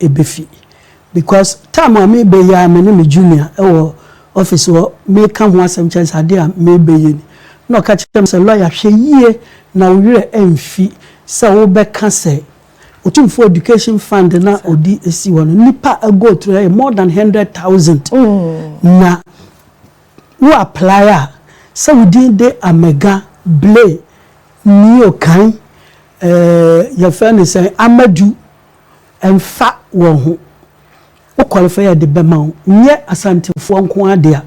ebefi because time I may be ya me junior office wo me kan ho asem chance ade a me be ye no ka chem se lawyer hwe yie na wure emfi se wo be ka se Otumfuo education fund na odi esi wono nipa go through more than 100,000 na wo apply se within de amega blay ni okan your friend say amadu emfa wo ho o qualify de bema nye asantefuo nko ade a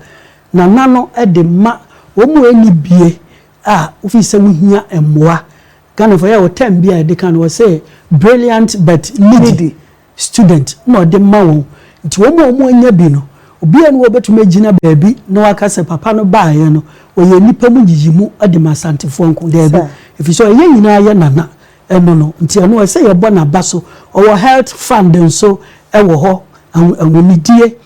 na nano e de ma wo mu eni bie a ofi se wo hia emmoa Ghana for your 10 bia de kan wo say brilliant but needy student no de ma wo nti wo mu anya bi no obi enu obetuma gina baabi na waka se papa no baaye no oye nipa mu yiyimu ade masantefuo nko de bi if so ye nyina ye nana eno no nti eno say ye bo na baso or health fund nso e wo ho awonidie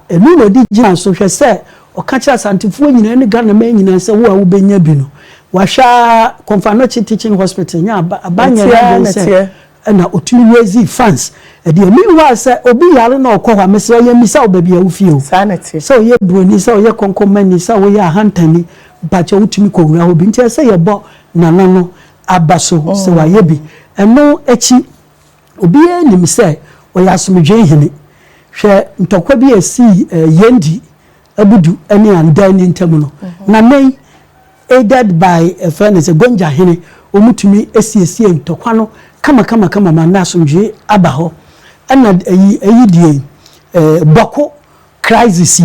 enu no di gina so hwe se o ka kira santefuo nyina ne Ghana ma nyina se wo a wo benya bi no washa Konfanochi teaching hospital nya abanya na se na otumi raise funds e de mi wa se obi yare na okọ hwa mese ye misa obabi a wofie o sanity so ye broni so ye konkomani so ye ahantani bacha otumi ko wura obi ntia se ye bo nana no abaso se wa ye bi eno echi obi enim se o ya asomdwe hene hwe ntokwa bi esi yendi abudu ene andani ntemu no na nei aided by a friend is a gonja hene omutumi esiesie ntokwa no kama manda asomdwe abaho ana eyi die boko crisis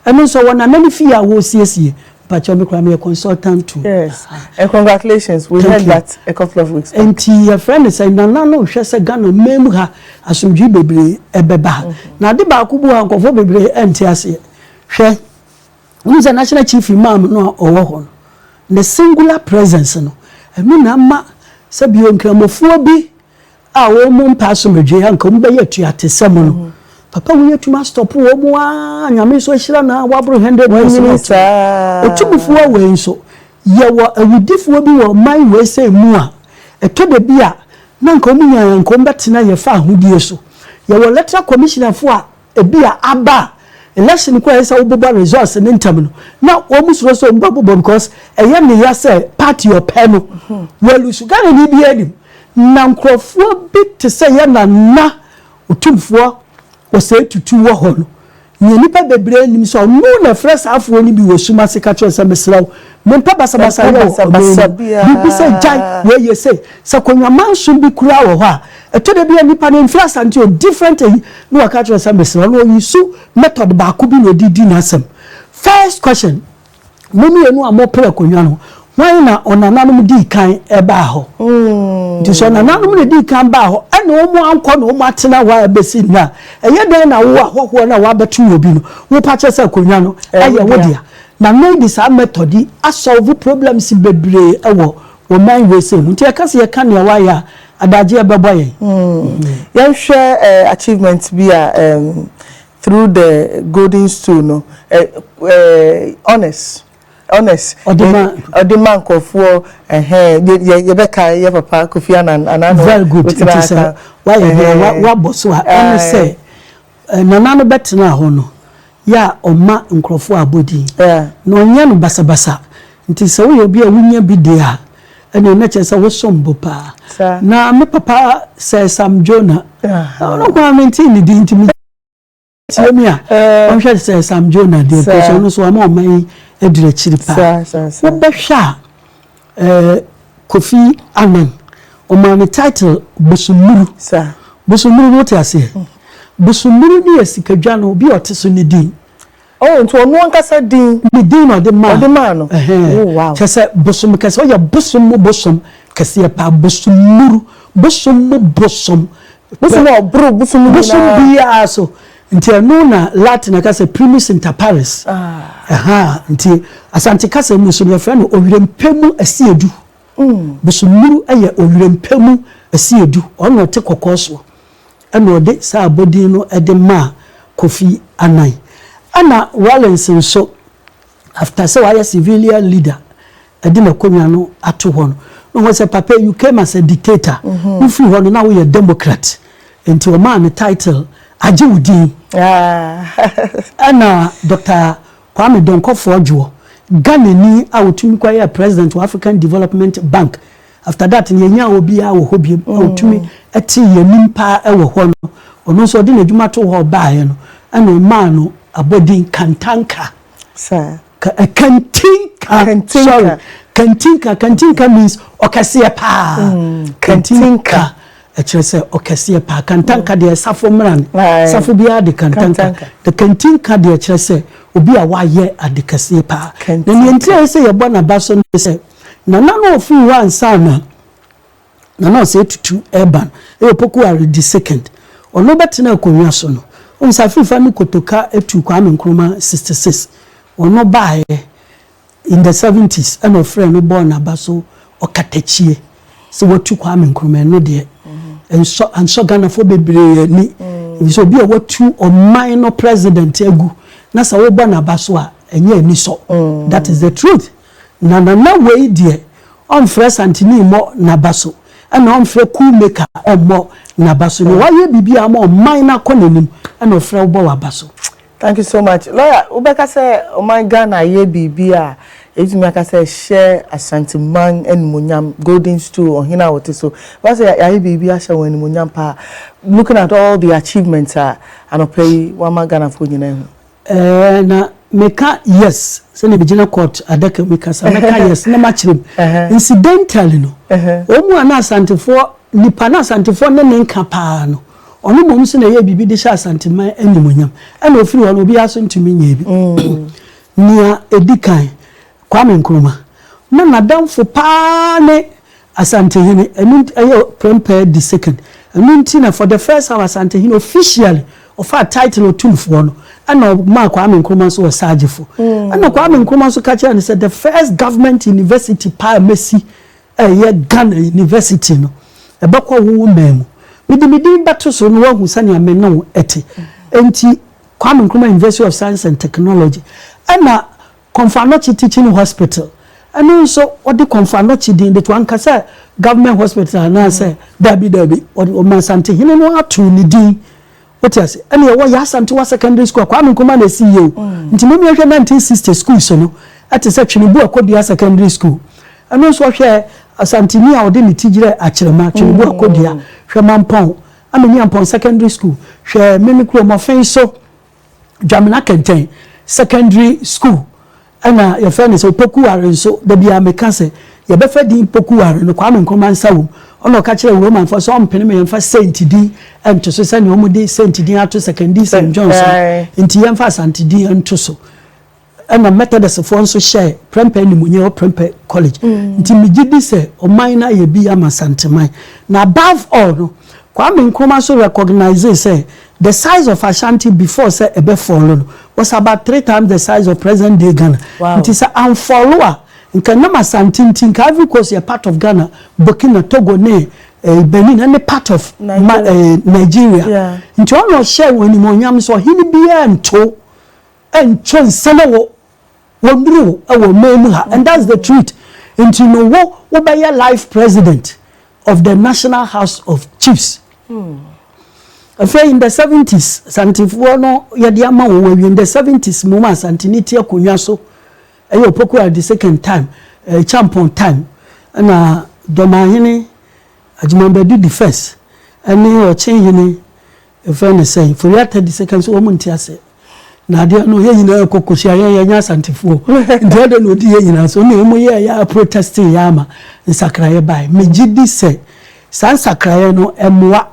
eno so wona nani fi a wo siesie pacho me kwa me consultant too. Yes, and congratulations, we heard that a couple of weeks back. And your friend is saying no hwe se Ghana mem ha asomdwe bebre ebeba na de ba kubu ha nkofo bebre enti ase hwe unza national chief imam no owo ho the singular presence no enu na ma sabio nkramofuo bi a wo mu mpasomdwe anka mu be yatuate sem no papa wo yatuma stop wo mu a nyame so hira na wabro 100 Otumfuo we nso ye wo awudifuo bi wo man we say mu a etobe bi a na nka mu nya nka mbetena ye fa ahodie so ye wo electoral commissioner fo a ebi a aba election ko esa wo boba results ne ntam no na wo musuro so mbabobo because eye ne ya say party your pen no we lusu Ghana ni bi adim na nkrofo bi te say ye na Otumfuo Osei Tutu wo ho no nye nipa bebre nim so no na fresh afo ni bi wo suma se ka twese mesraw mempa basabasa yo bi se jai we ye say se konwaman so bi kura wo ho a eto de bi nipa ne influence o different no wa ka twese mesraw no yisu method ba ko bi no didi na asem. First question mumi enu amopre konwa no why na onananum di kan eba ho nti so onananum ne di kan ba ho ana omu anko na omu atena wa besi na eye den na wo ahoho na wa betu obi no wo pa chese konwa no eye wodia na maybe sa method a solve problems bebre ewo wo man we say nti e kase ye kan ne wa ya adaje ebebo ye yan share achievements be through the golden stool no honest Odima nkofo ye beka ye papa Kofi Annan very good it is why wa boso a ene say nana no betena ho no ya oma nkrofo abodi no onye no basabasa nti se wo ye bi a wunya bi de a ene na che se wo sombo pa na me papa say Sam Jonah no kwa menti ni di ntimi tiemia on hwe say Sam Jonah de so no so ama oman edire chiripa wo behwa Kofi Annan o man title busumuru busumuru what you say busumuru ni esikadwa no bi oteso ni din nto onu ankasa din ni din no de man no wow chese busum kase o ya busum kase pa busumuru busum bia so nti anu na Latin kase primus inter pares nti asante kase muso ne fra no owirempemu asiedu busumuru eye owirempemu asiedu ono te kokoso eno de sa abodin no ede ma Kofi Annan ana Wallace so after say why civilian leader ede na konwa no ato ho no say papa you came as a dictator you feel ho no now you a democrat into a man title Ajiwudi ana Dr. Kwame Donkofo Ojo Ghana ni awotumi kwaye president of African Development Bank after that nyanya obi a wo hobi awotumi ati yanimpa ewo ho no ono so de nadwuma to ho baaye no ana man no abodin Kantanka sir Kantinka means okase pa Kantinka actually okase pa Kantanka de safo mran safo bia de Kantanka the Kantinka de actually obi a waye adekase pa na ni entre say ye bona baso no say na no ofi wan sana na no Osei Tutu urban e opoku are the second ono betina akonwa so no on safi fa ni kotoka etu Kwame Nkrumah 66 ono bae in the 70s and of friend born abaso okatachie so watu Kwame Nkrumah no de and so Ghana for bebre ni so bi a watu o minor president egu na sa wo born abaso a enye ni so that is the truth na we de on fresh antini mo na baso and on frɛ cool maker omo na baso no why bibi am minor konanim and of frɛ wo baso. Thank you so much. Lawyer, Ubeka say, oh my Ghana, ye bibi a. If you say share Ashanti man and Munyam golden stool or hina what so. But say ye bibi a share when Munyam pa. Looking at all the achievements and pay one Ghana for you know. Na meka yes. So ne bijina court adaka meka sa meka yes na matchrim. Incidentally no. Omu ana Ashanti for nipa na Ashanti for ne nka pa no. Onu mom se na ye bibi de sha santiman animonyam ana ofiri ho no obi aso ntumi nya bi nia edikan Kwame Nkrumah na nadamfo pa ne Asantehene enu ayo prepare the second enu na for the first time Asantehene officially of our title Otumfuo no ana ma Kwame Nkrumah so wasagefo ana Kwame Nkrumah so ka kire say the first government university pa Messi ye Ghana university no ebekọ wo memu midimidi bato so no wahu sane ameno ete enti Kwame Nkrumah University of Science and Technology ana Konfanochi Teaching Hospital and so what the Konfanochi din the one kasa government hospital na say dabi or Mansante hine no atu ni din what you say and you ya Asante wa secondary school Kwame Nkrumah na CEO nti me hwe 1960 school so no at section bu akodia secondary school and so hwe Asante ni a ode ni tigire akirema twene bu akodia hwe Mampon ameni Ampon secondary school hwe memikro mofen so Jamina Kenten secondary school ana your friend is Opokuware so the bia meka se ye be fa din Opokuware no Kwame Nkrumah nsawo ono ka kire Roman for so mpene me yemfa Saint din ento so se ne omudi Saint din ato secondary St Johnson enti yemfa Asante din ento so ana Methodist for so share prempe ni munye o prempe college enti migidi se o minor ye bi ama Santeman na above all no Kwame Nkrumah so recognize say the size of Ashanti before say ebe follow was about 3 times the size of present day Ghana. Wow. It is an follower. Nka na Asante tinka every course a part of Ghana, Burkina, Togo, Benin, and part of Nigeria. Yeah. Into all share when Monyam so he be and Senawo wondru our memuha, and that's the truth. Into no what by your life president of the National House of Chiefs. After in the 70s, Santifuo no yadiama wo in the 70s moma Santiniti akonwa so ayo Opokuware the second time champion time na Domahene Ajimambadu the first ani o chenhene efene say for yata the second so omunti ase na de no ye nyina kokosia ye nya Santifuo nde de no di ye nyina so ne mo ye ya protesting ya ma nsakraye bai megidi say san sakraye no emwa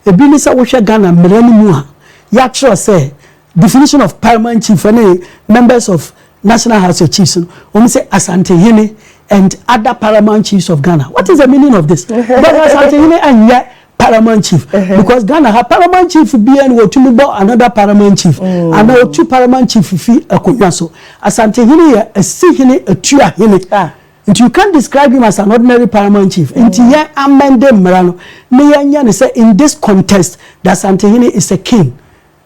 ebini sa wo hwe Ghana mmerani mu a ya tro say definition of paramount chief and members of National House of Chiefs say Asantehene and other paramount chiefs of Ghana. What is the meaning of this? Asantehene and yet paramount chief because Ghana have paramount chief be and Otumfuo another paramount chief and now 2 paramount chief fi akonwa so Asantehene a sihene a tua hene. And you can't describe him as an ordinary paramount chief. And here amende mrano. Me say in this context that Asantehene is a king.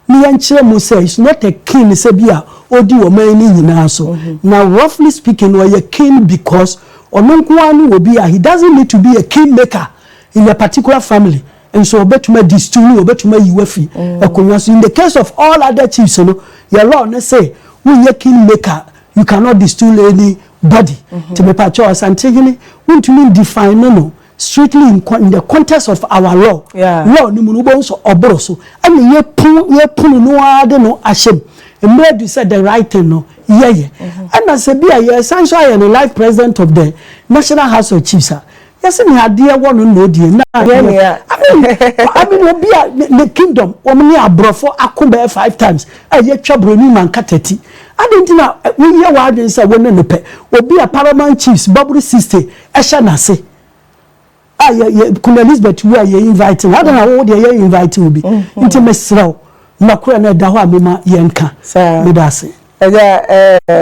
Me say it's not a king. It's a bia odi o mani nyina so. Now roughly speaking, we a king because ononkwani will be he doesn't need to be a king maker in a particular family. and so obetuma distill obetuma yiwafi akonwa so in the case of all other chiefs no your law no say when you kingmaker you cannot distill any body to be part of Santini want to define no strictly in the context of our law law ni munubo so oboro so and ye punu no ade no ashem e made you said the right thing no and as a be a essential and life president of the National House of Chiefs yes me ade one no die na I mean obi the kingdom omni abrofo akoba 5 times ye twabroni man katati adentina we hear word say won no pe obi a paramount chiefs baburu sister ehya nase Queen Elizabeth we are inviting I don't know what they are inviting obi nti mesraw makura na da ho amema yenka me da se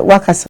wakasa